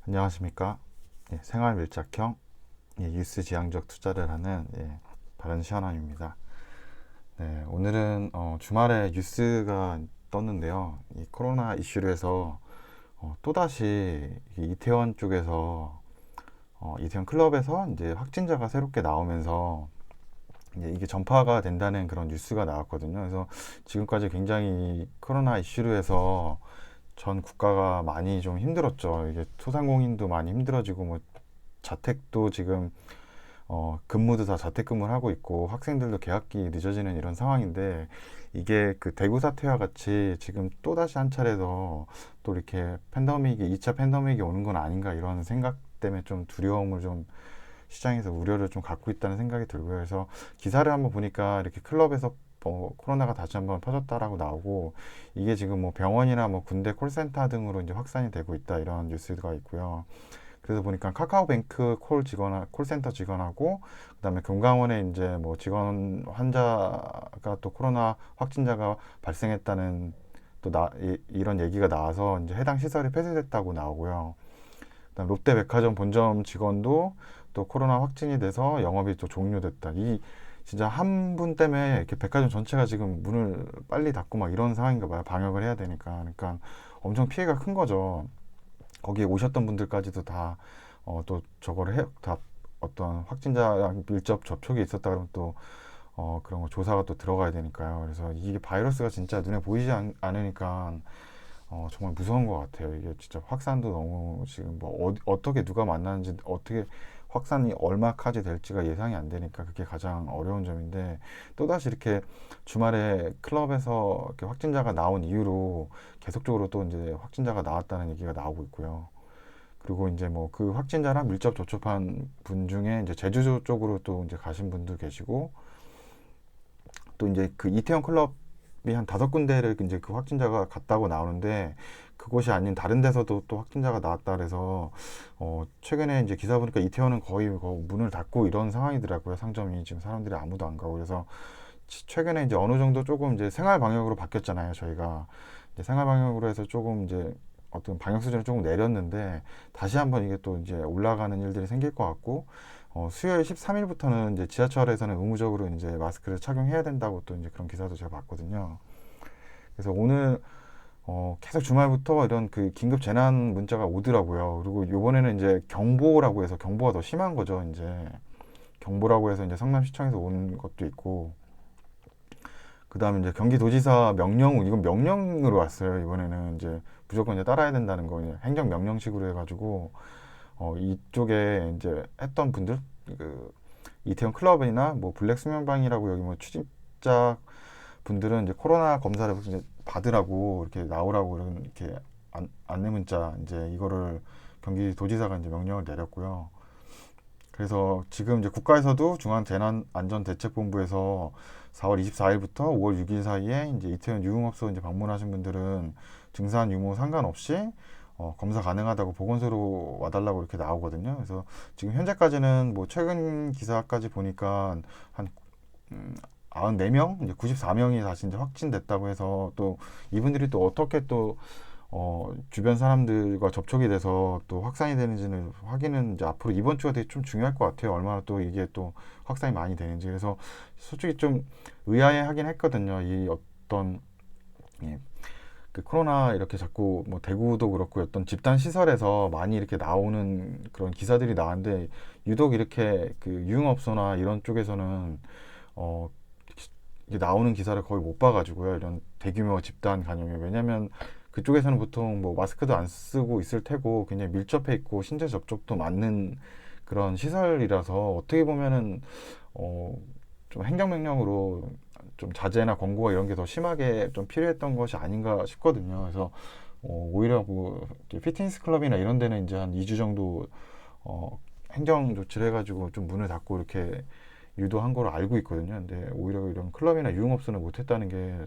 안녕하십니까? 생활 밀착형 뉴스 지향적 투자를 하는 바른 시원함입니다. 네, 오늘은 주말에 뉴스가 떴는데요. 이 코로나 이슈로 해서 또다시 이태원 쪽에서 이태원 클럽에서 이제 확진자가 새롭게 나오면서 이제 이게 전파가 된다는 그런 뉴스가 나왔거든요. 그래서 지금까지 굉장히 이 코로나 이슈로 해서 전 국가가 많이 좀 힘들었죠. 이게 소상공인도 많이 힘들어지고 뭐 자택도 지금 근무도 다 재택근무를 하고 있고 학생들도 개학기 늦어지는 이런 상황인데 이게 그 대구 사태와 같이 지금 또다시 한 차례 또 이렇게 팬데믹이 2차 팬데믹이 오는 건 아닌가 이런 생각 때문에 좀 두려움을 좀 시장에서 우려를 좀 갖고 있다는 생각이 들고요. 그래서 기사를 한번 보니까 이렇게 클럽에서 코로나가 다시 한번 퍼졌다라고 나오고 이게 지금 뭐 병원이나 뭐 군대 콜센터 등으로 이제 확산이 되고 있다 이런 뉴스가 있고요. 그래서 보니까 카카오뱅크 콜센터 직원하고 그다음에 금강원에 이제 뭐 직원 환자가 또 코로나 확진자가 발생했다는 이런 얘기가 나와서 이제 해당 시설이 폐쇄됐다고 나오고요. 그다음 롯데백화점 본점 직원도 또 코로나 확진이 돼서 영업이 또 종료됐다. 이 진짜 한 분 때문에 이렇게 백화점 전체가 지금 문을 빨리 닫고 막 이런 상황인가 봐요. 방역을 해야 되니까. 그러니까 엄청 피해가 큰 거죠. 거기에 오셨던 분들까지도 다 또 저거를 다 어떤 확진자랑 밀접 접촉이 있었다 그러면 또 그런 거 조사가 또 들어가야 되니까요. 그래서 이게 바이러스가 진짜 눈에 보이지 않으니까 정말 무서운 것 같아요. 이게 진짜 확산도 너무 지금 뭐 어떻게 누가 만나는지 어떻게 확산이 얼마까지 될지가 예상이 안 되니까 그게 가장 어려운 점인데 또다시 이렇게 주말에 클럽에서 이렇게 확진자가 나온 이후로 계속적으로 또 이제 확진자가 나왔다는 얘기가 나오고 있고요. 그리고 이제 뭐 그 확진자랑 밀접 접촉한 분 중에 이제 제주 쪽으로 또 이제 가신 분도 계시고 또 이제 그 이태원 클럽이 한 5군데를 이제 그 확진자가 갔다고 나오는데 그곳이 아닌 다른 데서도 또 확진자가 나왔다 그래서 최근에 이제 기사 보니까 이태원은 거의 문을 닫고 이런 상황이더라고요. 상점이 지금 사람들이 아무도 안 가고 그래서 최근에 이제 어느 정도 조금 이제 생활 방역으로 바뀌었잖아요. 저희가 이제 생활 방역으로 해서 조금 이제 어떤 방역 수준을 조금 내렸는데 다시 한번 이게 또 이제 올라가는 일들이 생길 것 같고 수요일 13일부터는 이제 지하철에서는 의무적으로 이제 마스크를 착용해야 된다고 또 이제 그런 기사도 제가 봤거든요. 그래서 오늘 계속 주말부터 이런 그 긴급 재난 문자가 오더라고요. 그리고 요번에는 이제 경보라고 해서 경보가 더 심한 거죠. 이제 경보라고 해서 이제 성남시청에서 온 것도 있고 그 다음에 이제 경기도지사 명령, 이건 명령으로 왔어요. 이번에는 이제 무조건 이제 따라야 된다는 거, 행정 명령식으로 해가지고, 이쪽에 이제 했던 분들, 그, 이태원 클럽이나 뭐 블랙 수면방이라고 여기 뭐 취직자 분들은 이제 코로나 검사를 이제 받으라고 이렇게 나오라고 이렇게 안내 문자 이제 이거를 경기도지사가 이제 명령을 내렸고요. 그래서 지금 이제 국가에서도 중앙재난안전대책본부에서 4월 24일부터 5월 6일 사이에 이제 이태원 유흥업소 이제 방문하신 분들은 증상 유무 상관없이 검사 가능하다고 보건소로 와달라고 이렇게 나오거든요. 그래서 지금 현재까지는 뭐 최근 기사까지 보니까 한 94명, 이제 94명이 다시 이제 확진됐다고 해서 또 이분들이 또 어떻게 또 주변 사람들과 접촉이 돼서 또 확산이 되는지는 확인은 이제 앞으로 이번 주가 되게 좀 중요할 것 같아요. 얼마나 또 이게 또 확산이 많이 되는지. 그래서 솔직히 좀 의아해 하긴 했거든요. 이 어떤, 예, 그 코로나 이렇게 자꾸 뭐 대구도 그렇고 어떤 집단 시설에서 많이 이렇게 나오는 그런 기사들이 나왔는데 유독 이렇게 그 유흥업소나 이런 쪽에서는 어, 이게 나오는 기사를 거의 못 봐가지고요. 이런 대규모 집단 감염이. 왜냐면 그쪽에서는 보통 뭐 마스크도 안 쓰고 있을 테고 굉장히 밀접해 있고 신체 접촉도 많은 그런 시설이라서 어떻게 보면은 어, 좀 행정명령으로 좀 자제나 권고가 이런 게 더 심하게 좀 필요했던 것이 아닌가 싶거든요. 그래서 오히려 뭐 피트니스 클럽이나 이런 데는 이제 한 2주 정도 행정 조치를 해가지고 좀 문을 닫고 이렇게 유도한 걸로 알고 있거든요. 근데 오히려 이런 클럽이나 유흥업소는 못했다는 게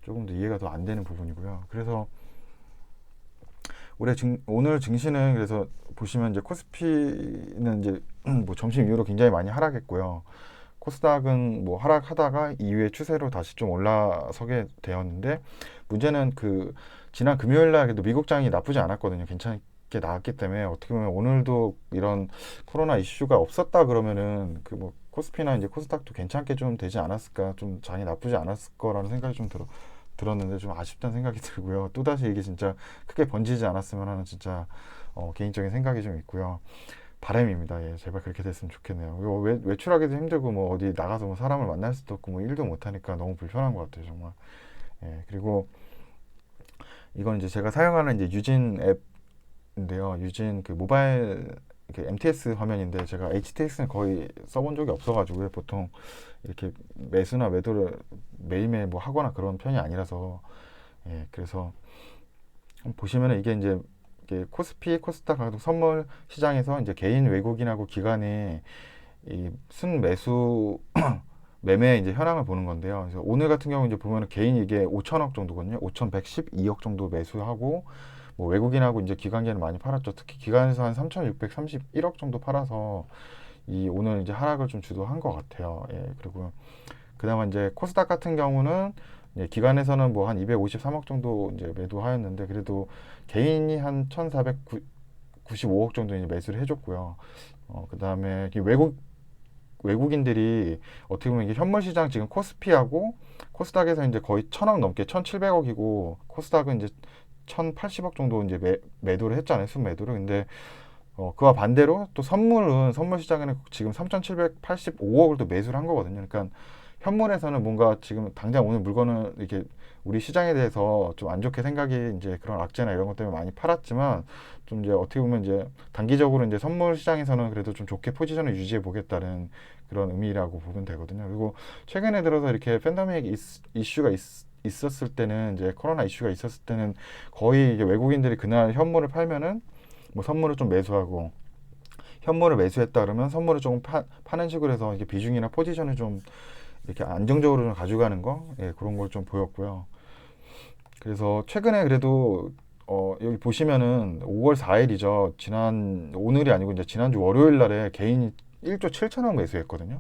조금 더 이해가 더 안 되는 부분이고요. 그래서 오늘 증시는 그래서 보시면 이제 코스피는 이제 뭐 점심 이후로 굉장히 많이 하락했고요. 코스닥은 뭐 하락하다가 이후의 추세로 다시 좀 올라서게 되었는데 문제는 그 지난 금요일 날에도 미국장이 나쁘지 않았거든요. 게 나왔기 때문에 어떻게 보면 오늘도 이런 코로나 이슈가 없었다 그러면은 그 뭐 코스피나 이제 코스닥도 괜찮게 좀 되지 않았을까, 좀 장이 나쁘지 않았을 거라는 생각이 좀 들었는데 좀 아쉽다는 생각이 들고요. 또다시 이게 진짜 크게 번지지 않았으면 하는 진짜 개인적인 생각이 좀 있고요. 바람입니다. 예, 제발 그렇게 됐으면 좋겠네요. 이거 외출하기도 힘들고 뭐 어디 나가서 뭐 사람을 만날 수도 없고 뭐 일도 못 하니까 너무 불편한 것 같아요, 정말. 예, 그리고 이건 이제 제가 사용하는 이제 유진 앱인데요. 유진 그 모바일 그 MTS 화면인데 제가 HTS는 거의 써본 적이 없어가지고요. 보통 이렇게 매수나 매도를 매일매일 뭐 하거나 그런 편이 아니라서 예, 그래서 보시면은 이게 코스피, 코스닥 가격 선물 시장에서 이제 개인 외국인하고 기관이 이 순매수 매매 이제 현황을 보는 건데요. 그래서 오늘 같은 경우 이제 보면은 개인 이게 5천억 정도거든요. 5,112억 정도 매수하고 뭐 외국인하고 이제 기관계는 많이 팔았죠. 특히 기관에서 한 3,631억 정도 팔아서 이 오늘 이제 하락을 좀 주도한 것 같아요. 예, 그리고 그나마 이제 코스닥 같은 경우는 예, 기관에서는 뭐 한 253억 정도 이제 매도하였는데 그래도 개인이 한 1,495억 정도 이제 매수를 해줬고요. 그다음에 외국인들이 어떻게 보면 이게 현물 시장 지금 코스피하고 코스닥에서 이제 거의 1,000억 넘게 1,700억이고 코스닥은 이제 1,080억 정도 이제 매도를 했잖아요. 순매도를. 근데 그와 반대로 또 선물 시장에는 지금 3,785억을 또 매수를 한 거거든요. 그러니까 현물에서는 뭔가 지금 당장 오늘 물건을 이렇게 우리 시장에 대해서 좀 안 좋게 생각이 이제 그런 악재나 이런 것 때문에 많이 팔았지만 좀 이제 어떻게 보면 이제 단기적으로 이제 선물 시장에서는 그래도 좀 좋게 포지션을 유지해 보겠다는 그런 의미라고 보면 되거든요. 그리고 최근에 들어서 이렇게 팬데믹 이슈가 있었을 때는 이제 코로나 이슈가 있었을 때는 거의 이제 외국인들이 그날 현물을 팔면은 뭐 선물을 좀 매수하고 현물을 매수했다 그러면 선물을 조금 파는 식으로 해서 이게 비중이나 포지션을 좀 이렇게 안정적으로 좀 가져가는 거, 예, 그런 걸 좀 보였고요. 그래서 최근에 그래도 여기 보시면은 5월 4일이죠. 오늘이 아니고 이제 지난주 월요일 날에 개인이 1조 7천억 매수했거든요.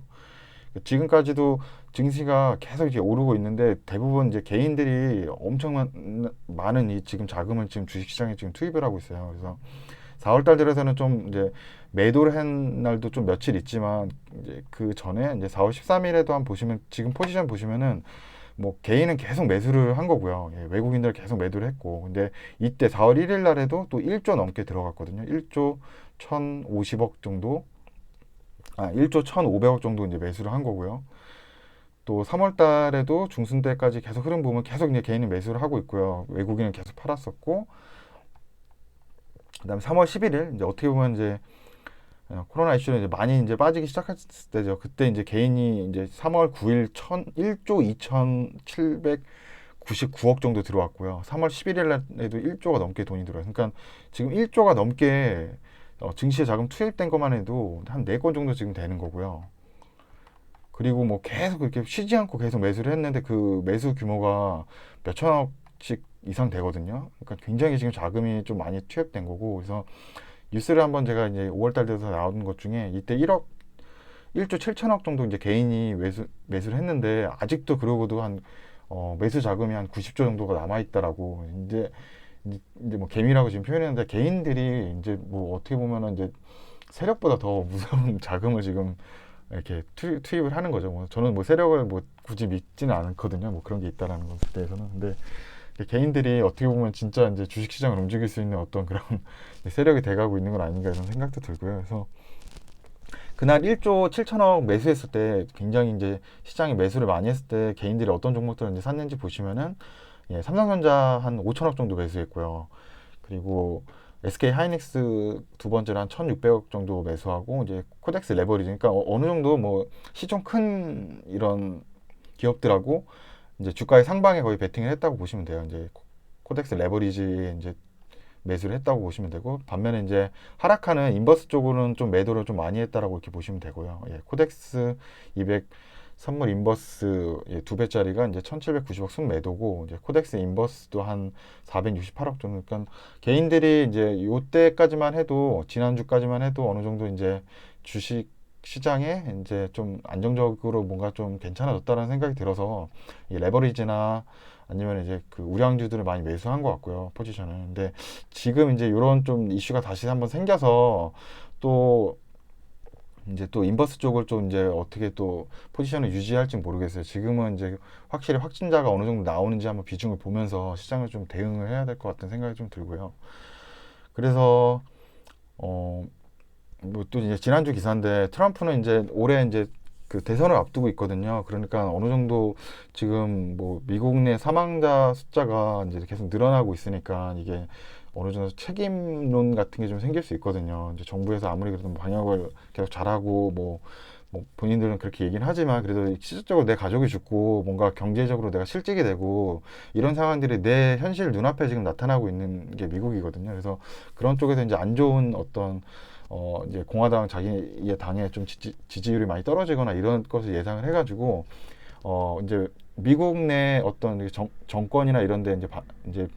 지금까지도 증시가 계속 이렇게 오르고 있는데 대부분 이제 개인들이 엄청 많은 이 지금 자금을 지금 주식시장에 지금 투입을 하고 있어요. 그래서 4월달 들어서는 좀 이제 매도를 한 날도 좀 며칠 있지만 이제 그 전에 이제 4월 13일에도 한 보시면 지금 포지션 보시면은 뭐 개인은 계속 매수를 한 거고요. 예, 외국인들 계속 매도를 했고 근데 이때 4월 1일 날에도 또 1조 넘게 들어갔거든요. 1조 1,050억 정도 1조 1,500억 정도 이제 매수를 한 거고요. 또 3월 달에도 중순 때까지 계속 흐름 보면 계속 이제 개인은 매수를 하고 있고요. 외국인은 계속 팔았었고 그다음에 3월 11일 이제 어떻게 보면 이제 코로나 이슈는 이제 많이 이제 빠지기 시작했을 때죠. 그때 이제 개인이 이제 3월 9일 1조 2,799억 정도 들어왔고요. 3월 11일에도 1조가 넘게 돈이 들어요. 그러니까 지금 1조가 넘게 증시에 자금 투입된 것만 해도 한 4건 정도 지금 되는 거고요. 그리고 뭐 계속 이렇게 쉬지 않고 계속 매수를 했는데 그 매수 규모가 몇 천억씩 이상 되거든요. 그러니까 굉장히 지금 자금이 좀 많이 투입된 거고 그래서 뉴스를 한번 제가 이제 5월달 돼서 나온 것 중에 이때 1조 7천억 정도 이제 개인이 매수를 했는데 아직도 그러고도 매수 자금이 한 90조 정도가 남아 있다라고 이제 뭐 개미라고 지금 표현했는데 개인들이 이제 뭐 어떻게 보면은 이제 세력보다 더 무서운 자금을 지금 이렇게 투입을 하는 거죠. 뭐 저는 뭐 세력을 뭐 굳이 믿지는 않거든요. 뭐 그런 게 있다라는 것에 대해서는. 근데 개인들이 어떻게 보면 진짜 이제 주식시장을 움직일 수 있는 어떤 그런 세력이 돼가고 있는 건 아닌가 이런 생각도 들고요. 그래서 그날 1조 7천억 매수했을 때 굉장히 이제 시장이 매수를 많이 했을 때 개인들이 어떤 종목들을 이제 샀는지 보시면은 예, 삼성전자 한 5천억 정도 매수했고요. 그리고 SK 하이닉스 두 번째로 한 1,600억 정도 매수하고 이제 코덱스 레버리지 그러니까 어느 정도 뭐 시총 큰 이런 기업들하고 이제 주가의 상방에 거의 베팅을 했다고 보시면 돼요. 이제 코덱스 레버리지에 이제 매수를 했다고 보시면 되고 반면에 이제 하락하는 인버스 쪽으로는 좀 매도를 좀 많이 했다라고 이렇게 보시면 되고요. 예, 코덱스 200 선물 인버스 예, 2배짜리가 이제 1,790억 순매도고 이제 코덱스 인버스도 한 468억 정도. 그러니까 개인들이 이제 요때까지만 해도 지난주까지만 해도 어느 정도 이제 주식 시장에 이제 좀 안정적으로 뭔가 좀 괜찮아졌다는 생각이 들어서 이 레버리지나 아니면 이제 그 우량주들을 많이 매수한 것 같고요, 포지션을. 근데 지금 이제 이런 좀 이슈가 다시 한번 생겨서 또 이제 또 인버스 쪽을 좀 이제 어떻게 또 포지션을 유지할지 모르겠어요. 지금은 이제 확실히 확진자가 어느 정도 나오는지 한번 비중을 보면서 시장을 좀 대응을 해야 될 것 같은 생각이 좀 들고요. 그래서 뭐 또 이제 지난주 기사인데 트럼프는 이제 올해 이제 그 대선을 앞두고 있거든요. 그러니까 어느 정도 지금 뭐 미국 내 사망자 숫자가 이제 계속 늘어나고 있으니까 이게 어느 정도 책임론 같은 게 좀 생길 수 있거든요. 이제 정부에서 아무리 그래도 방역을 계속 잘하고 뭐 본인들은 그렇게 얘기는 하지만 그래도 실질적으로 내 가족이 죽고 뭔가 경제적으로 내가 실직이 되고 이런 상황들이 내 현실 눈앞에 지금 나타나고 있는 게 미국이거든요. 그래서 그런 쪽에서 이제 안 좋은 어떤 이제 공화당 자기의 당에 좀 지지율이 많이 떨어지거나 이런 것을 예상을 해가지고 이제 미국 내 어떤 정권이나 이런 데 이제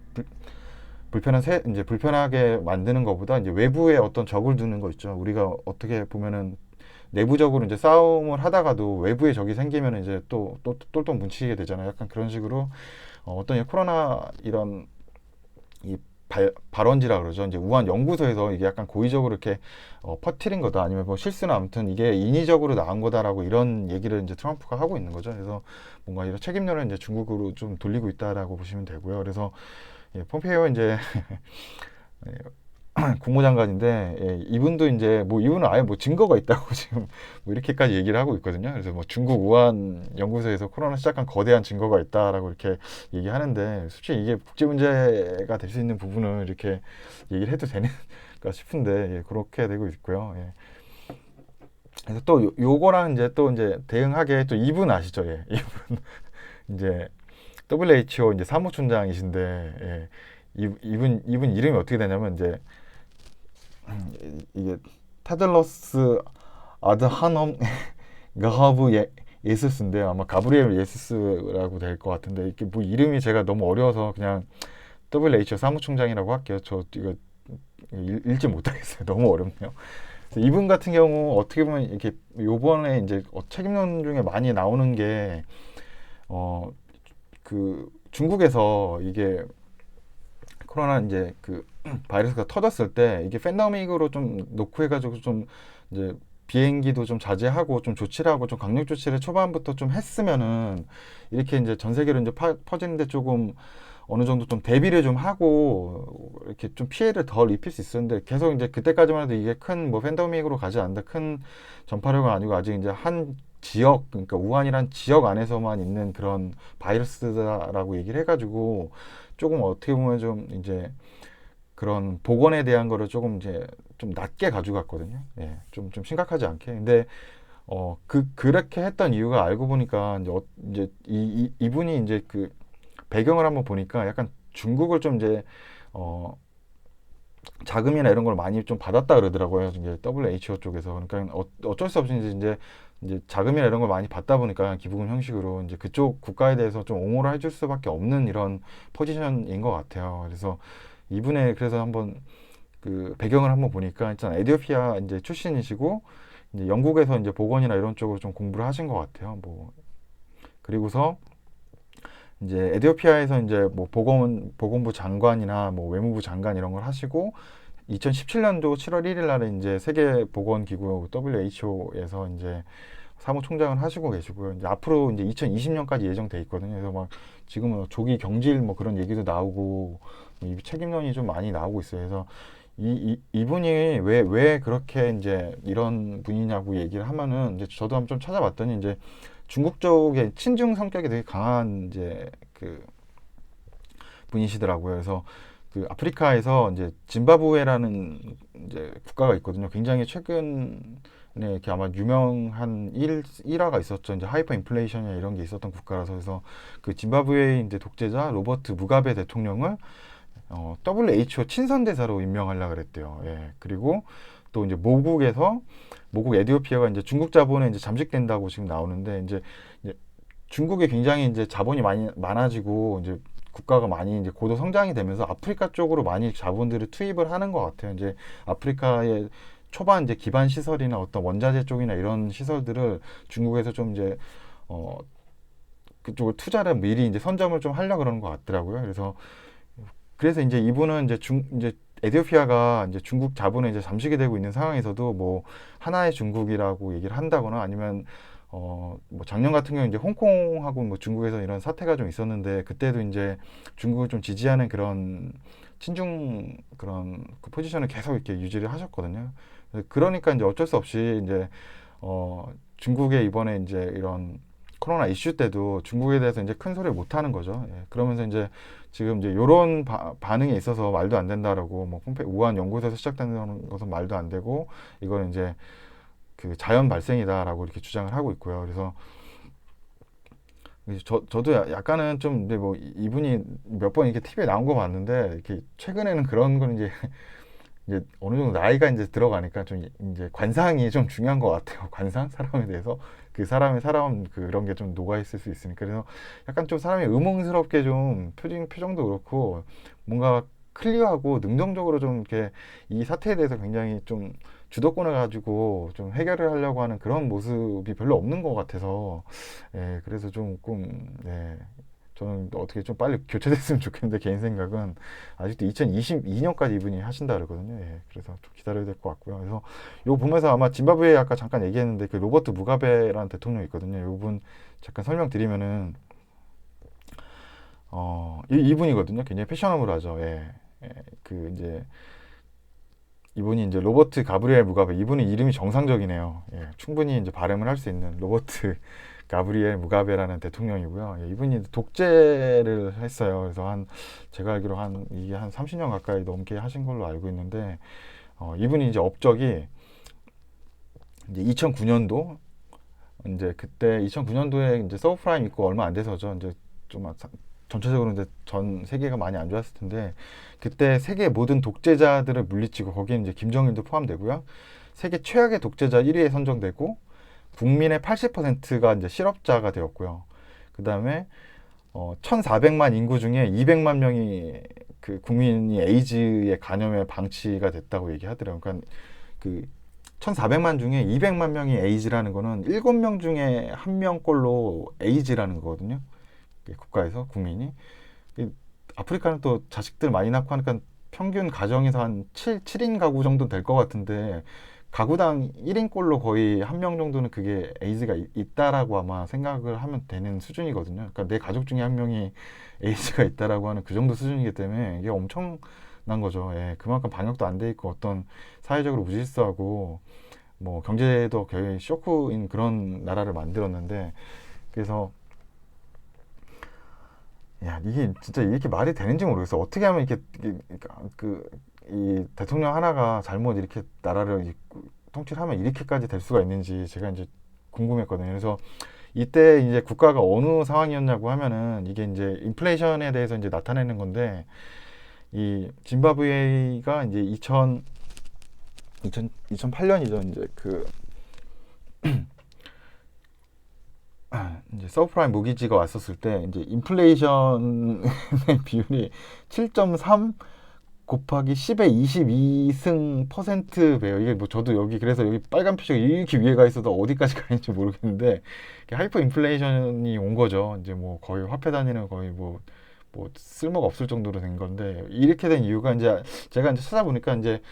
이제 불편하게 만드는 것보다 이제 외부에 어떤 적을 두는 거 있죠. 우리가 어떻게 보면은 내부적으로 이제 싸움을 하다가도 외부에 적이 생기면 이제 또 똘똘 뭉치게 되잖아요. 약간 그런 식으로 어떤 코로나 이런 이 발원지라 그러죠. 이제 우한 연구소에서 이게 약간 고의적으로 이렇게 퍼뜨린 거다. 아니면 뭐 실수나 아무튼 이게 인위적으로 나온 거다라고 이런 얘기를 이제 트럼프가 하고 있는 거죠. 그래서 뭔가 이런 책임론을 이제 중국으로 좀 돌리고 있다라고 보시면 되고요. 그래서 예, 폼페이오 이제 국무장관인데 예, 이분도 이제 뭐 이분은 아예 뭐 증거가 있다고 지금 뭐 이렇게까지 얘기를 하고 있거든요. 그래서 뭐 중국 우한 연구소에서 코로나 시작한 거대한 증거가 있다라고 이렇게 얘기하는데 솔직히 이게 국제 문제가 될 수 있는 부분을 이렇게 얘기를 해도 되는가 싶은데 예, 그렇게 되고 있고요. 예. 그래서 또 요거랑 이제 또 이제 대응하게 또 이분 아시죠? 예, 이분 이제 WHO 이제 사무총장이신데 예, 이분 이름이 어떻게 되냐면 이제 이게 타들러스 아드하넘 가하브 예수스인데요. 아마 가브리엘 예수스라고 될 것 같은데 이게 뭐 이름이 제가 너무 어려워서 그냥 WHO 사무총장이라고 할게요. 저 이거 읽지 못하겠어요. 너무 어렵네요. 이분 같은 경우 어떻게 보면 이렇게 요번에 이제 책임론 중에 많이 나오는 게 그 중국에서 이게 코로나 이제 그 바이러스가 터졌을 때 이게 팬데믹으로 좀 놓고 해가지고 좀 이제 비행기도 좀 자제하고 좀 조치를 하고 좀 강력 조치를 초반부터 좀 했으면은 이렇게 이제 전 세계로 이제 퍼지는데 조금 어느 정도 좀 대비를 좀 하고 이렇게 좀 피해를 덜 입힐 수 있었는데 계속 이제 그때까지만 해도 이게 큰 뭐 팬데믹으로 가지 않는다 큰 전파력은 아니고 아직 이제 한 지역 그러니까 우한이란 지역 안에서만 있는 그런 바이러스다라고 얘기를 해가지고 조금 어떻게 보면 좀 이제 그런 보건에 대한 거를 조금 이제 좀 낮게 가져갔거든요. 예, 좀 심각하지 않게. 근데 그렇게 했던 이유가 알고 보니까 이제 이분이 이제 그 배경을 한번 보니까 약간 중국을 좀 이제 자금이나 이런 걸 많이 좀 받았다 그러더라고요. 이제 WHO 쪽에서. 그러니까 어쩔 수 없이 이제 자금이나 이런 걸 많이 받다 보니까 기부금 형식으로 이제 그쪽 국가에 대해서 좀 옹호를 해줄 수밖에 없는 이런 포지션인 것 같아요. 그래서 이분의 그래서 한번 그 배경을 한번 보니까 일단 에티오피아 이제 출신이시고 이제 영국에서 이제 보건이나 이런 쪽으로 좀 공부를 하신 것 같아요. 뭐 그리고서 이제 에티오피아에서 이제 뭐 보건부 장관이나 뭐 외무부 장관 이런 걸 하시고 2017년도 7월 1일 날에 이제 세계보건기구 WHO에서 이제 사무총장을 하시고 계시고요. 이제 앞으로 이제 2020년까지 예정돼 있거든요. 그래서 막 지금은 조기 경질 뭐 그런 얘기도 나오고 이 책임론이 좀 많이 나오고 있어요. 그래서 이분이 왜 그렇게 이제 이런 분이냐고 얘기를 하면은 이제 저도 한번 좀 찾아봤더니 이제 중국 쪽에 친중 성격이 되게 강한 이제 그 분이시더라고요. 그래서 그 아프리카에서 이제 짐바브웨라는 이제 국가가 있거든요. 굉장히 최근에 이렇게 아마 유명한 일화가 있었죠. 이제 하이퍼 인플레이션이나 이런 게 있었던 국가라서 그래서 그 짐바브웨의 이제 독재자 로버트 무가베 대통령을 WHO 친선 대사로 임명하려고 그랬대요. 예. 그리고 또 이제 모국 에티오피아가 이제 중국 자본에 이제 잠식된다고 지금 나오는데 이제 중국에 굉장히 이제 자본이 많아지고 이제 국가가 많이 이제 고도 성장이 되면서 아프리카 쪽으로 많이 자본들을 투입을 하는 것 같아요. 이제 아프리카의 초반 이제 기반 시설이나 어떤 원자재 쪽이나 이런 시설들을 중국에서 좀 이제 그쪽을 투자를 미리 이제 선점을 좀 하려고 그러는 것 같더라고요. 그래서 이제 이분은 이제 에티오피아가 이제 중국 자본에 이제 잠식이 되고 있는 상황에서도 뭐 하나의 중국이라고 얘기를 한다거나 아니면 뭐 작년 같은 경우 이제 홍콩하고 뭐 중국에서 이런 사태가 좀 있었는데 그때도 이제 중국을 좀 지지하는 그런 친중 그런 그 포지션을 계속 이렇게 유지를 하셨거든요. 그러니까 이제 어쩔 수 없이 이제 중국의 이번에 이제 이런 코로나 이슈 때도 중국에 대해서 이제 큰 소리 못 하는 거죠. 예, 그러면서 이제 지금 이제 요런 반응에 있어서 말도 안 된다라고 뭐 우한 연구소에서 시작된 것은 말도 안 되고 이건 이제 그 자연 발생이다라고 이렇게 주장을 하고 있고요. 그래서 저도 약간은 좀 근데 뭐 이분이 몇 번 이렇게 TV에 나온 거 봤는데 이렇게 최근에는 그런 건 이제 어느 정도 나이가 이제 들어가니까 좀 이제 관상이 좀 중요한 것 같아요. 관상 사람에 대해서 그 사람의 살아온 그런 게 좀 녹아 있을 수 있으니까 그래서 약간 좀 사람이 의문스럽게 좀 표정도 그렇고 뭔가 클리어하고 능동적으로 좀 이렇게 이 사태에 대해서 굉장히 좀 주도권을 가지고 좀 해결을 하려고 하는 그런 모습이 별로 없는 것 같아서 예, 그래서 조금 네, 저는 어떻게 좀 빨리 교체됐으면 좋겠는데 개인 생각은 아직도 2022년까지 이분이 하신다 그러거든요. 예, 그래서 좀 기다려야 될 것 같고요. 그래서 이거 보면서 아마 짐바브웨 아까 잠깐 얘기했는데 그 로버트 무가베라는 대통령 있거든요. 이분 잠깐 설명드리면은 이분이거든요. 굉장히 패셔너블하죠. 예, 예, 그 이제 이분이 이제 로버트 가브리엘 무가베 이분은 이름이 정상적이네요. 예, 충분히 이제 발음을 할 수 있는 로버트 가브리엘 무가베라는 대통령이고요. 예, 이분이 독재를 했어요. 그래서 제가 알기로 이게 한 30년 가까이 넘게 하신 걸로 알고 있는데 이분이 이제 업적이 이제 2009년도 이제 그때 2009년도에 이제 서브프라임 있고 얼마 안 돼서죠. 이제 좀 전체적으로 이제 전 세계가 많이 안 좋았을 텐데 그때 세계 모든 독재자들을 물리치고 거기에 이제 김정일도 포함되고요. 세계 최악의 독재자 1위에 선정되고 국민의 80%가 이제 실업자가 되었고요. 그 다음에 1,400만 인구 중에 200만 명이 그 국민이 에이즈의 감염에 방치가 됐다고 얘기하더라고요. 그러니까 그 1,400만 중에 200만 명이 에이즈라는 거는 7명 중에 1명꼴로 에이즈라는 거거든요. 국가에서 국민이. 아프리카는 또 자식들 많이 낳고 하니까 평균 가정에서 한 7인 가구 정도 될 것 같은데 가구당 1인꼴로 거의 1명 정도는 그게 에이즈가 있다라고 아마 생각을 하면 되는 수준이거든요. 그러니까 내 가족 중에 1명이 에이즈가 있다라고 하는 그 정도 수준이기 때문에 이게 엄청난 거죠. 예, 그만큼 방역도 안 돼 있고 어떤 사회적으로 무질서하고 뭐 경제도 거의 쇼크인 그런 나라를 만들었는데 그래서 야, 이게 진짜 이렇게 말이 되는지 모르겠어. 어떻게 하면 이 대통령 하나가 잘못 이렇게 나라를 통치를 하면 이렇게까지 될 수가 있는지 제가 이제 궁금했거든요. 그래서 이때 이제 국가가 어느 상황이었냐고 하면은 이게 이제 인플레이션에 대해서 이제 나타내는 건데 이 짐바브웨가 이제 2008년이죠. 이제 이제 서브프라임 모기지가 왔었을 때 이제 인플레이션의 비율이 7.3 곱하기 10의 22승 퍼센트 배요. 이게 뭐 저도 여기 그래서 여기 빨간 표시가 이렇게 위에 가 있어도 어디까지 가는지 모르겠는데 하이퍼 인플레이션이 온 거죠. 이제 뭐 거의 화폐 단위는 거의 뭐 쓸모가 없을 정도로 된 건데 이렇게 된 이유가 이제 제가 이제 찾아보니까 이제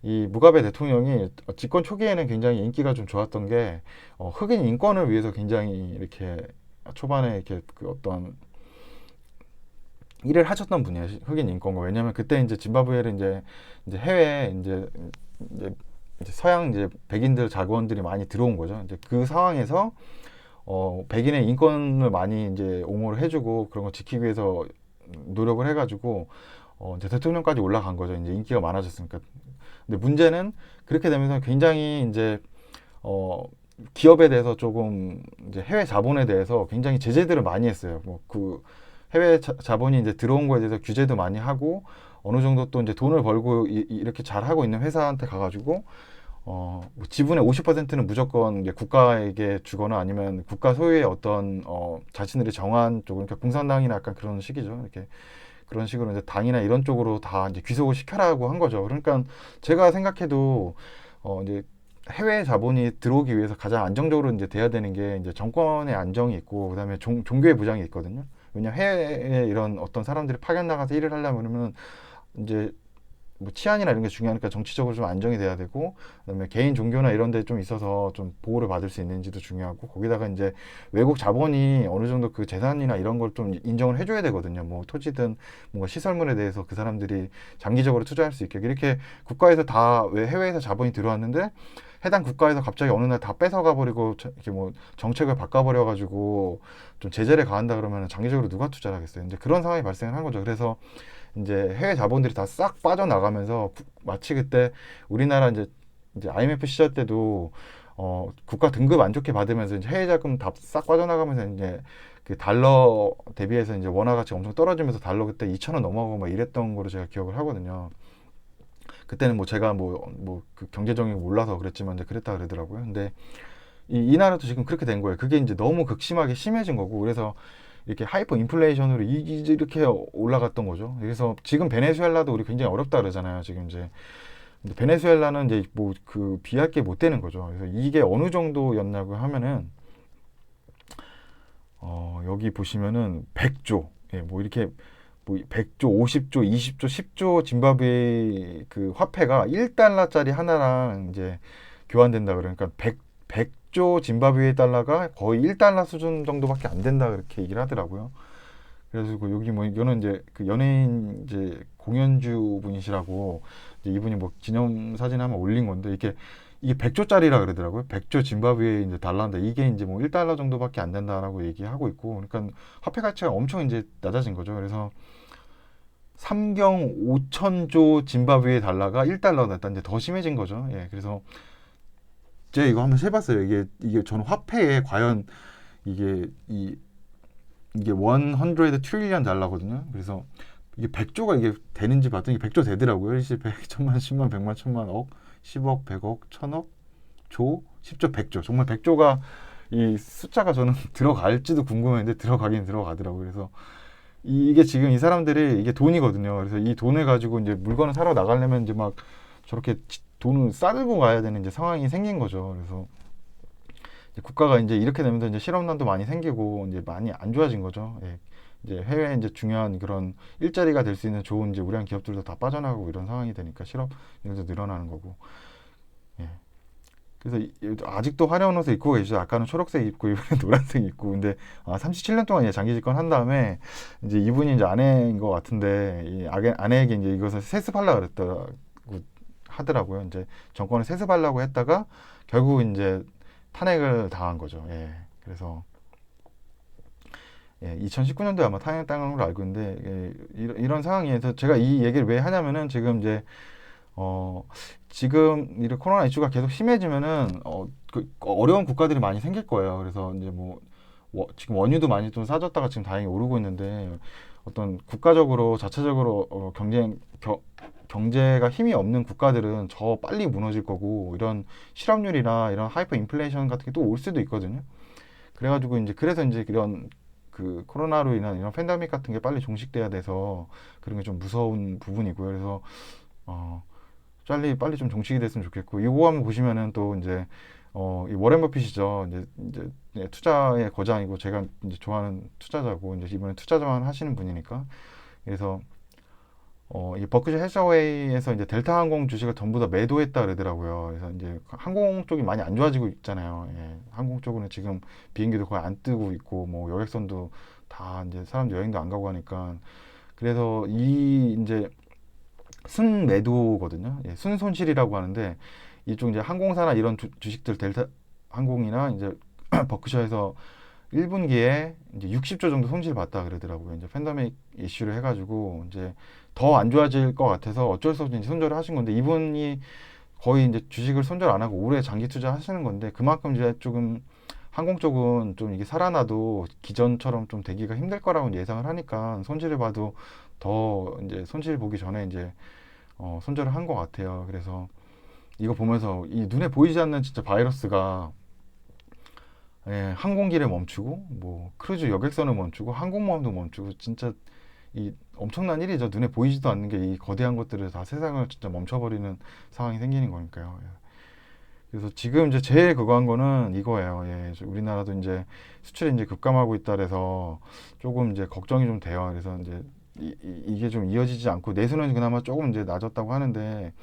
이 무가베 대통령이 집권 초기에는 굉장히 인기가 좀 좋았던 게 흑인 인권을 위해서 굉장히 이렇게 초반에 이렇게 그 어떤 일을 하셨던 분이에요. 흑인 인권과. 왜냐면 그때 이제 짐바브웨를 이제 해외에 이제 서양 이제 백인들 자구원들이 많이 들어온 거죠. 이제 그 상황에서 백인의 인권을 많이 이제 옹호를 해주고 그런 거 지키기 위해서 노력을 해가지고 이제 대통령까지 올라간 거죠. 이제 인기가 많아졌으니까. 근데 문제는 그렇게 되면서 굉장히 이제 기업에 대해서 조금 이제 해외 자본에 대해서 굉장히 제재들을 많이 했어요. 뭐 그 해외 자본이 이제 들어온 거에 대해서 규제도 많이 하고 어느 정도 또 이제 돈을 벌고 이렇게 잘 하고 있는 회사한테 가가지고 뭐 지분의 50%는 무조건 이제 국가에게 주거나 아니면 국가 소유의 어떤 자신들이 정한 쪽으로 그러니까 공산당이나 약간 그런 식이죠. 이렇게 그런 식으로 이제 당이나 이런 쪽으로 다 이제 귀속을 시켜라고 한 거죠. 그러니까 제가 생각해도 이제 해외 자본이 들어오기 위해서 가장 안정적으로 이제 돼야 되는 게 이제 정권의 안정이 있고 그다음에 종교의 보장이 있거든요. 왜냐 해외에 이런 어떤 사람들이 파견 나가서 일을 하려면 그러면 이제 뭐 치안이나 이런 게 중요하니까 정치적으로 좀 안정이 돼야 되고 그다음에 개인 종교나 이런 데 좀 있어서 좀 보호를 받을 수 있는지도 중요하고 거기다가 이제 외국 자본이 어느 정도 그 재산이나 이런 걸 좀 인정을 해줘야 되거든요. 뭐 토지든 뭔가 시설물에 대해서 그 사람들이 장기적으로 투자할 수 있게 이렇게 국가에서 다 왜 해외에서 자본이 들어왔는데 해당 국가에서 갑자기 어느 날 다 뺏어가 버리고 이렇게 뭐 정책을 바꿔버려 가지고 좀 제재를 가한다 그러면 장기적으로 누가 투자를 하겠어요. 이제 그런 상황이 발생을 한 거죠. 그래서 이제 해외 자본들이 다 싹 빠져나가면서 마치 그때 우리나라 이제 IMF 시절 때도 국가 등급 안 좋게 받으면서 이제 해외 자금 다 싹 빠져나가면서 이제 그 달러 대비해서 이제 원화 가치 엄청 떨어지면서 달러 그때 2,000원 넘어가고 막 이랬던 거로 제가 기억을 하거든요. 그때는 뭐 제가 뭐 그 경제적인 거 몰라서 그랬지만 이제 그랬다 그러더라고요. 근데 이 나라도 지금 그렇게 된 거예요. 그게 이제 너무 극심하게 심해진 거고 그래서 이렇게 하이퍼 인플레이션으로 이렇게 올라갔던 거죠. 그래서 지금 베네수엘라도 우리 굉장히 어렵다 그러잖아요. 지금 이제 근데 베네수엘라는 이제 뭐 그 비할 게 못 되는 거죠. 그래서 이게 어느 정도였냐고 하면은 여기 보시면은 100조, 예, 뭐 이렇게 뭐 100조, 50조, 20조, 10조 짐바브웨 그 화폐가 1달러짜리 하나랑 이제 교환된다 그러니까 100조 짐바브웨 달러가 거의 1달러 수준 정도밖에 안 된다 그렇게 얘기를 하더라고요. 그래서 여기 뭐 이거는 이제 그 연예인 이제 공연주 분이시라고 이제 이분이 뭐 기념 사진 한번 올린 건데 이게 100조짜리라 그러더라고요. 100조 짐바브웨 이제 달러인데 이게 이제 뭐 1달러 정도밖에 안 된다라고 얘기하고 있고 그러니까 화폐 가치가 엄청 이제 낮아진 거죠. 그래서 삼경 5천조 짐바브웨 달러가 1달러다. 일단 이제 더 심해진 거죠. 예. 그래서 제가 이거 한번 해봤어요. 이게 저는 화폐에 과연 이게 이게 100 트릴리언 달러거든요. 그래서 이게 100조가 이게 되는지 봤더니 100조 되더라고요. 100, 천만, 10만, 100만, 천만, 억, 10억, 100억, 1000억, 조, 10조, 100조. 정말 100조가 이 숫자가 저는 들어갈지도 궁금했는데 들어가긴 들어가더라고요. 그래서 이게 지금 이 사람들이 이게 돈이거든요. 그래서 이 돈을 가지고 이제 물건을 사러 나가려면 이제 막 저렇게 돈을 싸들고 가야 되는 이제 상황이 생긴 거죠. 그래서 이제 국가가 이제 이렇게 되면서 이제 실업난도 많이 생기고 이제 많이 안 좋아진 거죠. 예. 이제 해외 이제 중요한 그런 일자리가 될 수 있는 좋은 이제 우량 기업들도 다 빠져나가고 이런 상황이 되니까 실업률도 늘어나는 거고. 예. 그래서 아직도 화려한 옷을 입고 계시죠. 아까는 초록색 입고 이번엔 노란색 입고. 근데 37년 동안 이제 장기 집권 한 다음에 이제 이분이 이제 아내인 것 같은데 이 아내에게 이제 이것을 세습하려고 그랬다고 하더라고요. 이제 정권을 세습하려고 했다가 결국 이제 탄핵을 당한 거죠. 예. 그래서 예, 2019년도에 아마 탄핵당한 걸로 알고 있는데 예, 이런 상황에서 제가 이 얘기를 왜 하냐면은 지금 이제 지금 이런 코로나 이슈가 계속 심해지면은 그 어려운 국가들이 많이 생길 거예요. 그래서 이제 뭐 지금 원유도 많이 좀 싸졌다가 지금 다행히 오르고 있는데 어떤 국가적으로 자체적으로 경제가 힘이 없는 국가들은 저 빨리 무너질 거고 이런 실업률이나 이런 하이퍼 인플레이션 같은 게 또 올 수도 있거든요. 그래가지고 이제 그래서 이제 이런 그 코로나로 인한 이런 팬데믹 같은 게 빨리 종식돼야 돼서 그런 게 좀 무서운 부분이고요. 그래서 빨리 좀 종식이 됐으면 좋겠고 이거 한번 보시면은 또 이제 이 워렌 버핏이죠. 이제 예, 투자의 거장이고 제가 이제 좋아하는 투자자고 이제 이번에 투자자만 하시는 분이니까 그래서 이 버크셔 해서웨이에서 이제 델타 항공 주식을 전부 다 매도했다 그러더라고요. 그래서 이제 항공 쪽이 많이 안 좋아지고 있잖아요. 예, 항공 쪽은 지금 비행기도 거의 안 뜨고 있고 뭐 여객선도 다 이제 사람들 여행도 안 가고 하니까 그래서 이 이제 순매도거든요. 예, 순손실이라고 하는데 이쪽 이제 항공사나 이런 주식들 델타 항공이나 이제 버크셔에서 1분기에 이제 60조 정도 손실 봤다 그러더라고요. 이제 팬데믹 이슈를 해가지고 이제 더 안 좋아질 것 같아서 어쩔 수 없이 이제 손절을 하신 건데 이분이 거의 이제 주식을 손절 안 하고 오래 장기 투자 하시는 건데 그만큼 이제 조금 항공 쪽은 좀 이게 살아나도 기존처럼 좀 되기가 힘들 거라고 예상을 하니까 손실을 봐도 더 이제 손실 보기 전에 이제 손절을 한 것 같아요. 그래서 이거 보면서 이 눈에 보이지 않는 진짜 바이러스가 예, 항공기를 멈추고 뭐 크루즈 여객선을 멈추고 항공모함도 멈추고 진짜 이 엄청난 일이죠. 눈에 보이지도 않는 게 이 거대한 것들을 다 세상을 진짜 멈춰버리는 상황이 생기는 거니까요. 예. 그래서 지금 이제 제일 그거 한 거는 이거예요. 예, 우리나라도 이제 수출이 이제 급감하고 있다 그래서 조금 이제 걱정이 좀 돼요. 그래서 이제 이게 좀 이어지지 않고 내수는 그나마 조금 이제 낮았다고 하는데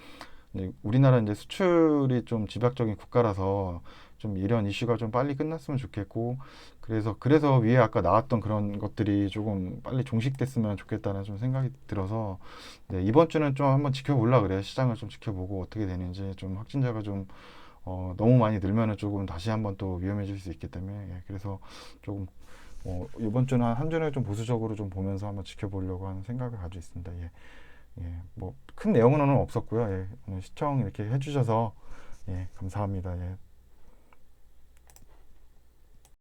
이제 우리나라 이제 수출이 좀 집약적인 국가라서 좀 이런 이슈가 좀 빨리 끝났으면 좋겠고 그래서 위에 아까 나왔던 그런 것들이 조금 빨리 종식됐으면 좋겠다는 좀 생각이 들어서 네, 이번 주는 좀 한번 지켜보려 그래요. 시장을 좀 지켜보고 어떻게 되는지 좀 확진자가 좀 너무 많이 늘면은 조금 다시 한번 또 위험해질 수 있기 때문에 예, 그래서 조금 이번 주는 한 주는 좀 보수적으로 좀 보면서 한번 지켜보려고 하는 생각을 가지고 있습니다. 예, 예, 뭐 큰 내용은 오늘 없었고요. 예, 오늘 시청 이렇게 해주셔서 예, 감사합니다. 예,